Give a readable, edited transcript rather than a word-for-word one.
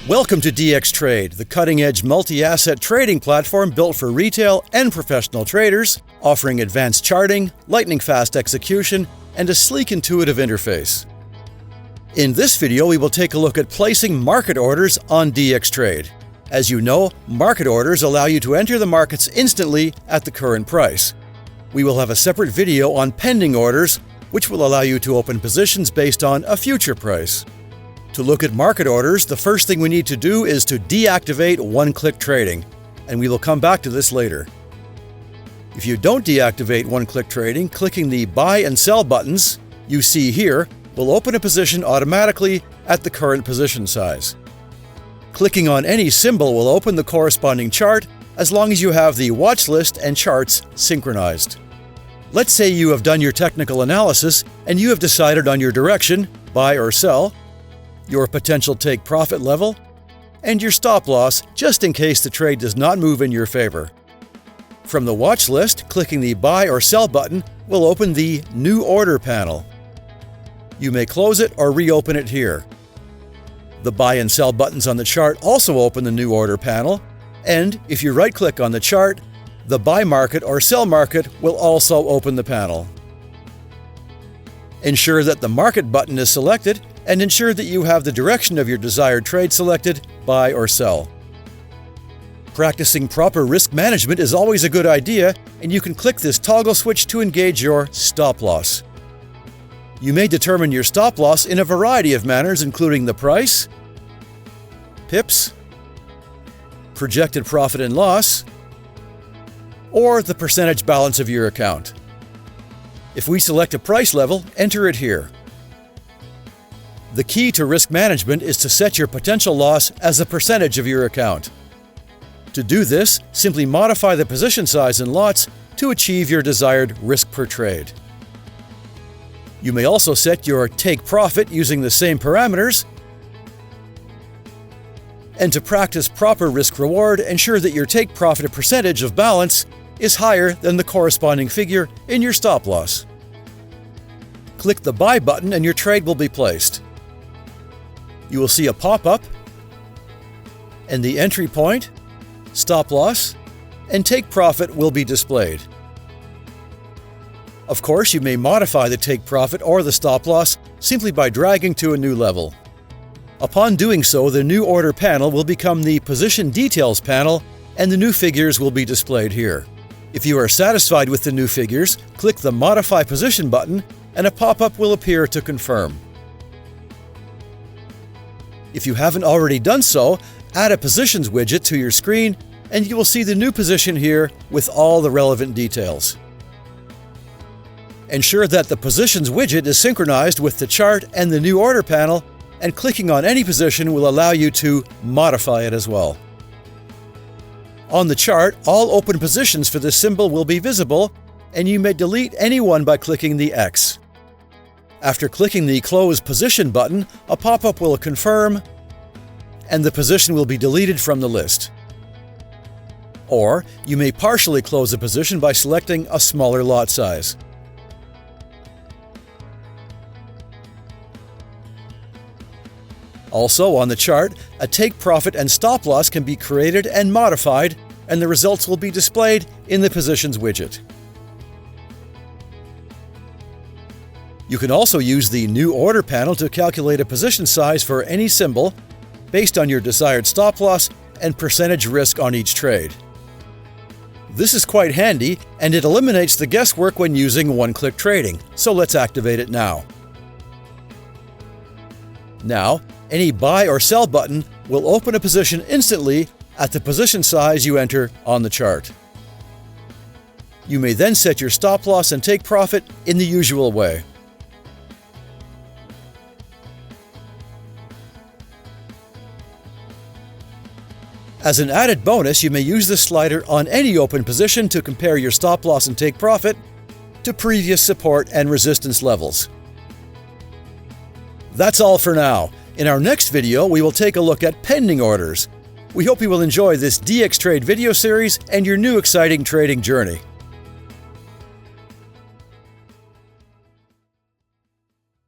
Welcome to DXtrade, the cutting-edge multi-asset trading platform built for retail and professional traders, offering advanced charting, lightning-fast execution, and a sleek, intuitive interface. In this video, we will take a look at placing market orders on DXtrade. As you know, market orders allow you to enter the markets instantly at the current price. We will have a separate video on pending orders, which will allow you to open positions based on a future price. To look at market orders, the first thing we need to do is to deactivate one-click trading, and we will come back to this later. If you don't deactivate one-click trading, clicking the buy and sell buttons you see here will open a position automatically at the current position size. Clicking on any symbol will open the corresponding chart as long as you have the watch list and charts synchronized. Let's say you have done your technical analysis and you have decided on your direction, buy or sell, your potential take profit level, and your stop loss just in case the trade does not move in your favor. From the watch list, clicking the buy or sell button will open the new order panel. You may close it or reopen it here. The buy and sell buttons on the chart also open the new order panel, and if you right-click on the chart, the buy market or sell market will also open the panel. Ensure that the market button is selected and ensure that you have the direction of your desired trade selected, buy or sell. Practicing proper risk management is always a good idea, and you can click this toggle switch to engage your stop loss. You may determine your stop loss in a variety of manners, including the price, pips, projected profit and loss, or the percentage balance of your account. If we select a price level, enter it here. The key to risk management is to set your potential loss as a percentage of your account. To do this, simply modify the position size in lots to achieve your desired risk per trade. You may also set your take profit using the same parameters. And to practice proper risk reward, ensure that your take profit percentage of balance is higher than the corresponding figure in your stop loss. Click the buy button and your trade will be placed. You will see a pop-up, and the entry point, stop loss, and take profit will be displayed. Of course, you may modify the take profit or the stop loss simply by dragging to a new level. Upon doing so, the new order panel will become the position details panel, and the new figures will be displayed here. If you are satisfied with the new figures, click the Modify Position button, and a pop-up will appear to confirm. If you haven't already done so, add a Positions widget to your screen, and you will see the new position here with all the relevant details. Ensure that the Positions widget is synchronized with the chart and the new order panel, and clicking on any position will allow you to modify it as well. On the chart, all open positions for this symbol will be visible, and you may delete any one by clicking the X. After clicking the Close Position button, a pop-up will confirm, and the position will be deleted from the list. Or, you may partially close a position by selecting a smaller lot size. Also, on the chart, a take profit and stop loss can be created and modified, and the results will be displayed in the Positions widget. You can also use the new order panel to calculate a position size for any symbol based on your desired stop loss and percentage risk on each trade. This is quite handy, and it eliminates the guesswork when using one-click trading, so let's activate it now. Now, any buy or sell button will open a position instantly at the position size you enter on the chart. You may then set your stop loss and take profit in the usual way. As an added bonus, you may use this slider on any open position to compare your stop loss and take profit to previous support and resistance levels. That's all for now. In our next video, we will take a look at pending orders. We hope you will enjoy this DXtrade video series and your new exciting trading journey.